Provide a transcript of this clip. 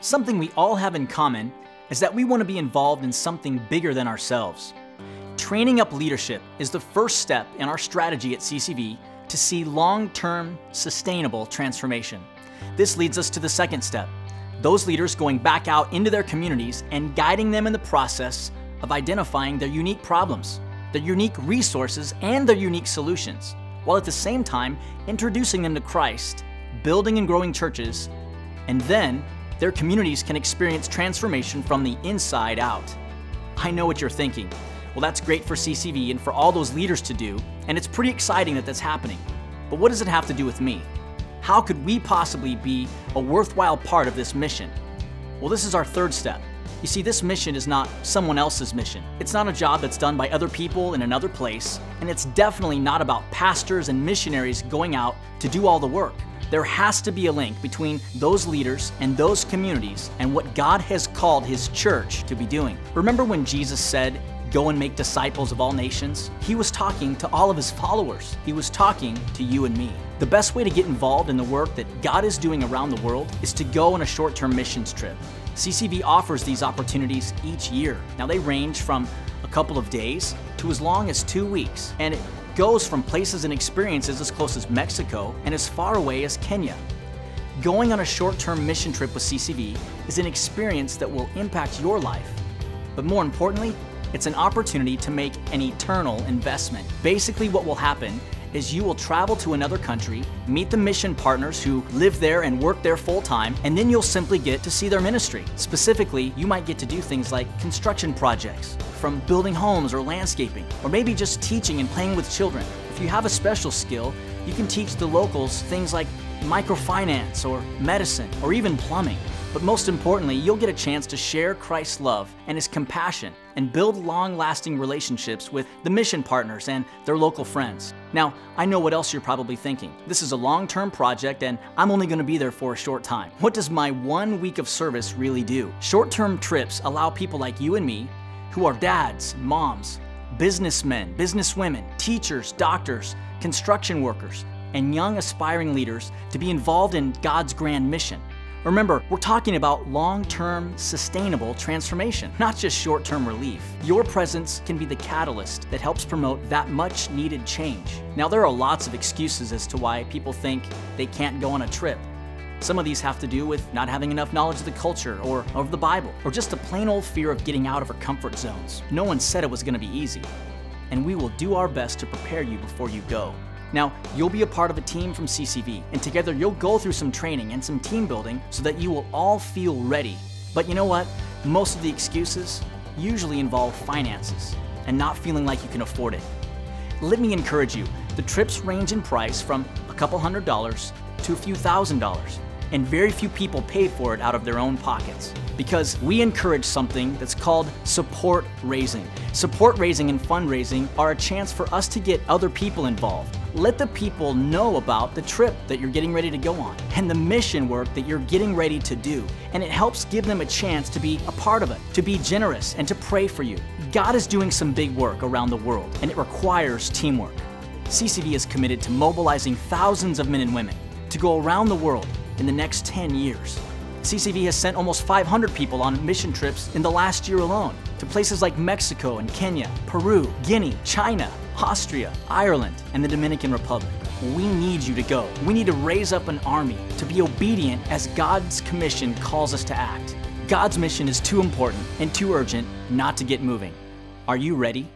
Something we all have in common is that we want to be involved in something bigger than ourselves. Training up leadership is the first step in our strategy at CCV to see long-term, sustainable transformation. This leads us to the second step, those leaders going back out into their communities and guiding them in the process of identifying their unique problems, their unique resources, and their unique solutions, while at the same time introducing them to Christ, building and growing churches, and then their communities can experience transformation from the inside out. I know what you're thinking. Well, that's great for CCV and for all those leaders to do, and it's pretty exciting that that's happening. But what does it have to do with me? How could we possibly be a worthwhile part of this mission? Well, this is our third step. You see, this mission is not someone else's mission. It's not a job that's done by other people in another place, and it's definitely not about pastors and missionaries going out to do all the work. There has to be a link between those leaders and those communities and what God has called His church to be doing. Remember when Jesus said, "Go and make disciples of all nations"? He was talking to all of His followers. He was talking to you and me. The best way to get involved in the work that God is doing around the world is to go on a short-term missions trip. CCV offers these opportunities each year. Now they range from a couple of days to as long as 2 weeks, and it goes from places and experiences as close as Mexico and as far away as Kenya. Going on a short-term mission trip with CCV is an experience that will impact your life, but more importantly, it's an opportunity to make an eternal investment. Basically, what will happen is you will travel to another country, meet the mission partners who live there and work there full-time, and then you'll simply get to see their ministry. Specifically, you might get to do things like construction projects, from building homes or landscaping, or maybe just teaching and playing with children. If you have a special skill, you can teach the locals things like microfinance or medicine or even plumbing. But most importantly, you'll get a chance to share Christ's love and His compassion and build long-lasting relationships with the mission partners and their local friends. Now, I know what else you're probably thinking. This is a long-term project and I'm only going to be there for a short time. What does my 1 week of service really do? Short-term trips allow people like you and me, who are dads, moms, businessmen, businesswomen, teachers, doctors, construction workers, and young aspiring leaders to be involved in God's grand mission. Remember, we're talking about long-term, sustainable transformation, not just short-term relief. Your presence can be the catalyst that helps promote that much-needed change. Now, there are lots of excuses as to why people think they can't go on a trip. Some of these have to do with not having enough knowledge of the culture or of the Bible, or just a plain old fear of getting out of our comfort zones. No one said it was going to be easy, and we will do our best to prepare you before you go. Now, you'll be a part of a team from CCV, and together you'll go through some training and some team building so that you will all feel ready. But you know what? Most of the excuses usually involve finances and not feeling like you can afford it. Let me encourage you, the trips range in price from a couple $100s to a few $1,000s, and very few people pay for it out of their own pockets, because we encourage something that's called support raising. Support raising and fundraising are a chance for us to get other people involved. Let the people know about the trip that you're getting ready to go on and the mission work that you're getting ready to do. And it helps give them a chance to be a part of it, to be generous, and to pray for you. God is doing some big work around the world, and it requires teamwork. CCV is committed to mobilizing thousands of men and women to go around the world in the next 10 years. CCV has sent almost 500 people on mission trips in the last year alone to places like Mexico and Kenya, Peru, Guinea, China, Austria, Ireland, and the Dominican Republic. We need you to go. We need to raise up an army to be obedient as God's commission calls us to act. God's mission is too important and too urgent not to get moving. Are you ready?